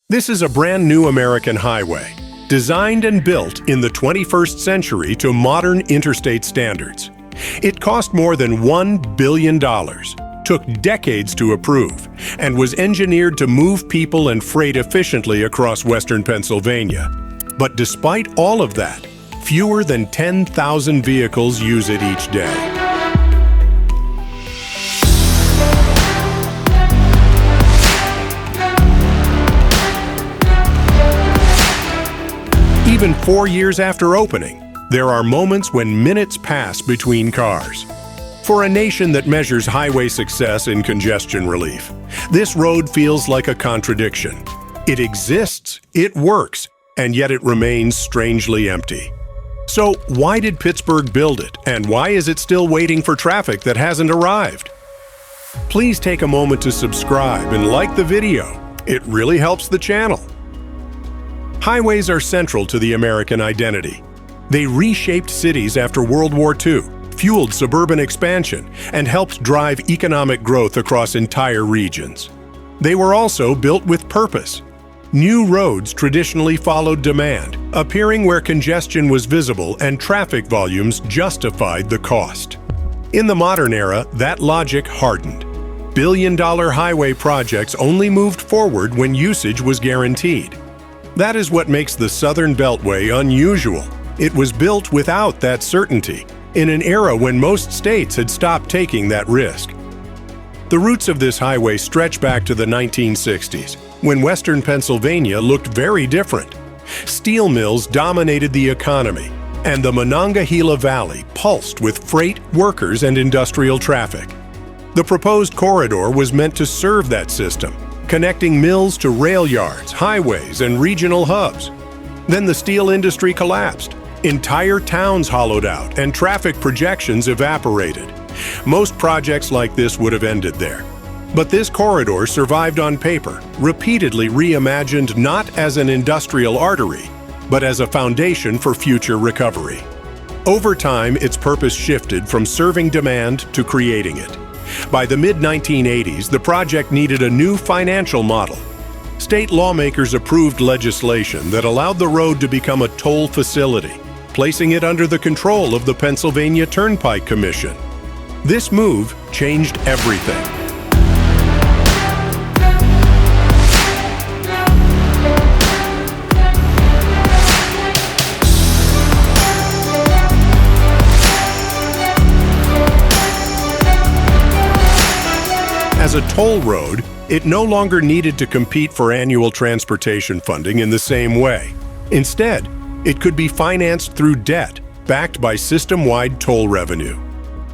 This is a brand new American highway, designed and built in the 21st century to modern interstate standards. It cost more than $1 billion, took decades to approve, and was engineered to move people and freight efficiently across western Pennsylvania. But despite all of that, fewer than 10,000 vehicles use it each day. Even 4 years after opening, there are moments when minutes pass between cars. For a nation that measures highway success in congestion relief, this road feels like a contradiction. It exists, it works, and yet it remains strangely empty. So why did Pittsburgh build it, and why is it still waiting for traffic that hasn't arrived? Please take a moment to subscribe and like the video. It really helps the channel. Highways are central to the American identity. They reshaped cities after World War II, fueled suburban expansion, and helped drive economic growth across entire regions. They were also built with purpose. New roads traditionally followed demand, appearing where congestion was visible and traffic volumes justified the cost. In the modern era, that logic hardened. Billion-dollar highway projects only moved forward when usage was guaranteed. That is what makes the Southern Beltway unusual. It was built without that certainty, in an era when most states had stopped taking that risk. The roots of this highway stretch back to the 1960s, when western Pennsylvania looked very different. Steel mills dominated the economy, and the Monongahela Valley pulsed with freight, workers, and industrial traffic. The proposed corridor was meant to serve that system, connecting mills to rail yards, highways, and regional hubs. Then the steel industry collapsed. Entire towns hollowed out, and traffic projections evaporated. Most projects like this would have ended there. But this corridor survived on paper, repeatedly reimagined not as an industrial artery, but as a foundation for future recovery. Over time, its purpose shifted from serving demand to creating it. By the mid-1980s, the project needed a new financial model. State lawmakers approved legislation that allowed the road to become a toll facility, placing it under the control of the Pennsylvania Turnpike Commission. This move changed everything. As a toll road, it no longer needed to compete for annual transportation funding in the same way. Instead, it could be financed through debt, backed by system-wide toll revenue.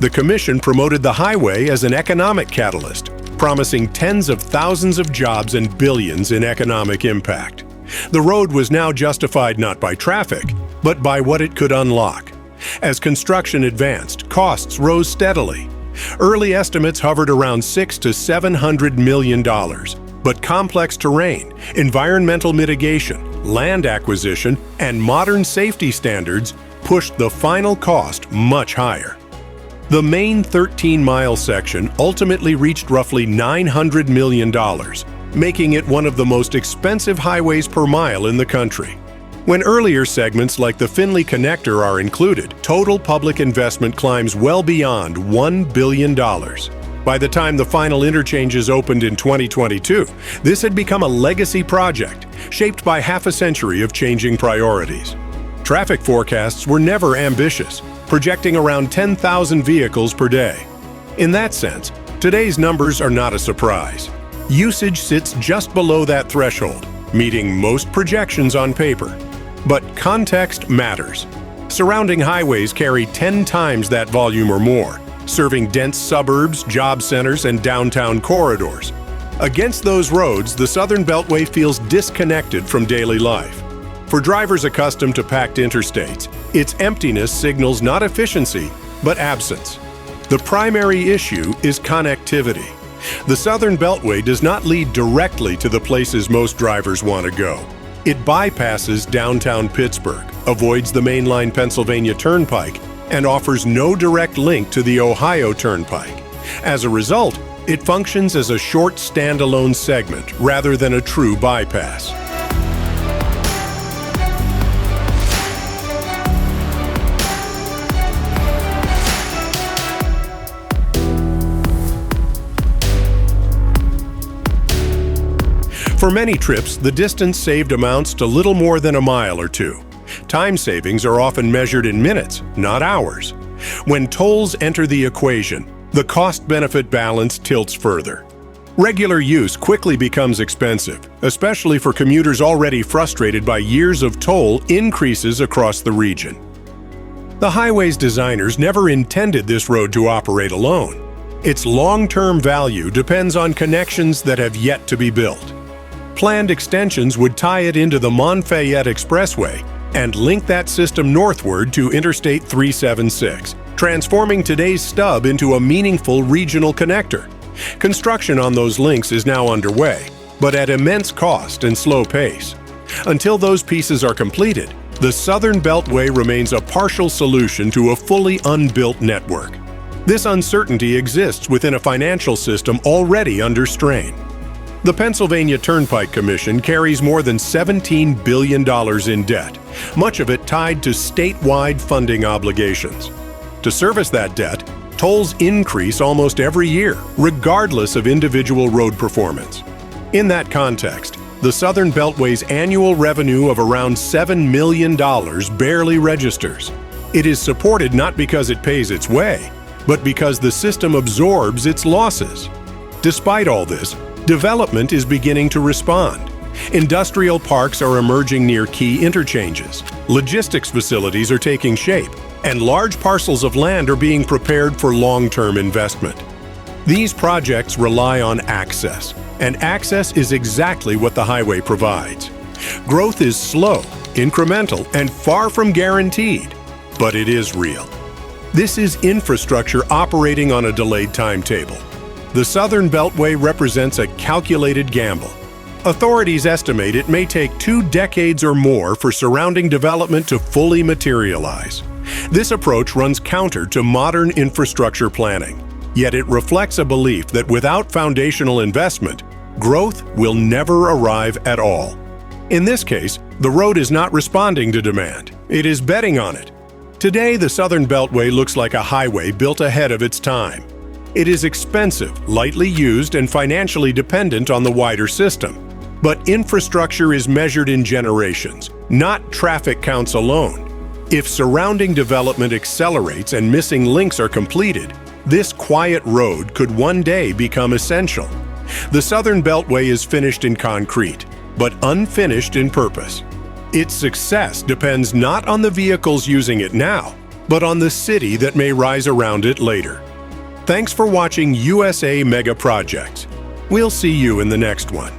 The Commission promoted the highway as an economic catalyst, promising tens of thousands of jobs and billions in economic impact. The road was now justified not by traffic, but by what it could unlock. As construction advanced, costs rose steadily. Early estimates hovered around $600 to $700 million, but complex terrain, environmental mitigation, land acquisition, and modern safety standards pushed the final cost much higher. The main 13-mile section ultimately reached roughly $900 million, making it one of the most expensive highways per mile in the country. When earlier segments like the Finley Connector are included, total public investment climbs well beyond $1 billion. By the time the final interchanges opened in 2022, this had become a legacy project, shaped by half a century of changing priorities. Traffic forecasts were never ambitious, projecting around 10,000 vehicles per day. In that sense, today's numbers are not a surprise. Usage sits just below that threshold, meeting most projections on paper. But context matters. Surrounding highways carry 10 times that volume or more, serving dense suburbs, job centers, and downtown corridors. Against those roads, the Southern Beltway feels disconnected from daily life. For drivers accustomed to packed interstates, its emptiness signals not efficiency, but absence. The primary issue is connectivity. The Southern Beltway does not lead directly to the places most drivers want to go. It bypasses downtown Pittsburgh, avoids the mainline Pennsylvania Turnpike, and offers no direct link to the Ohio Turnpike. As a result, it functions as a short standalone segment rather than a true bypass. For many trips, the distance saved amounts to little more than a mile or two. Time savings are often measured in minutes, not hours. When tolls enter the equation, the cost-benefit balance tilts further. Regular use quickly becomes expensive, especially for commuters already frustrated by years of toll increases across the region. The highway's designers never intended this road to operate alone. Its long-term value depends on connections that have yet to be built. Planned extensions would tie it into the Monfayette Expressway and link that system northward to Interstate 376, transforming today's stub into a meaningful regional connector. Construction on those links is now underway, but at immense cost and slow pace. Until those pieces are completed, the Southern Beltway remains a partial solution to a fully unbuilt network. This uncertainty exists within a financial system already under strain. The Pennsylvania Turnpike Commission carries more than $17 billion in debt, much of it tied to statewide funding obligations. To service that debt, tolls increase almost every year, regardless of individual road performance. In that context, the Southern Beltway's annual revenue of around $7 million barely registers. It is supported not because it pays its way, but because the system absorbs its losses. Despite all this, development is beginning to respond. Industrial parks are emerging near key interchanges, logistics facilities are taking shape, and large parcels of land are being prepared for long-term investment. These projects rely on access, and access is exactly what the highway provides. Growth is slow, incremental, and far from guaranteed, but it is real. This is infrastructure operating on a delayed timetable. The Southern Beltway represents a calculated gamble. Authorities estimate it may take 2 decades or more for surrounding development to fully materialize. This approach runs counter to modern infrastructure planning, yet it reflects a belief that without foundational investment, growth will never arrive at all. In this case, the road is not responding to demand, it is betting on it. Today, the Southern Beltway looks like a highway built ahead of its time. It is expensive, lightly used, and financially dependent on the wider system. But infrastructure is measured in generations, not traffic counts alone. If surrounding development accelerates and missing links are completed, this quiet road could one day become essential. The Southern Beltway is finished in concrete, but unfinished in purpose. Its success depends not on the vehicles using it now, but on the city that may rise around it later. Thanks for watching USA Mega Projects. We'll see you in the next one.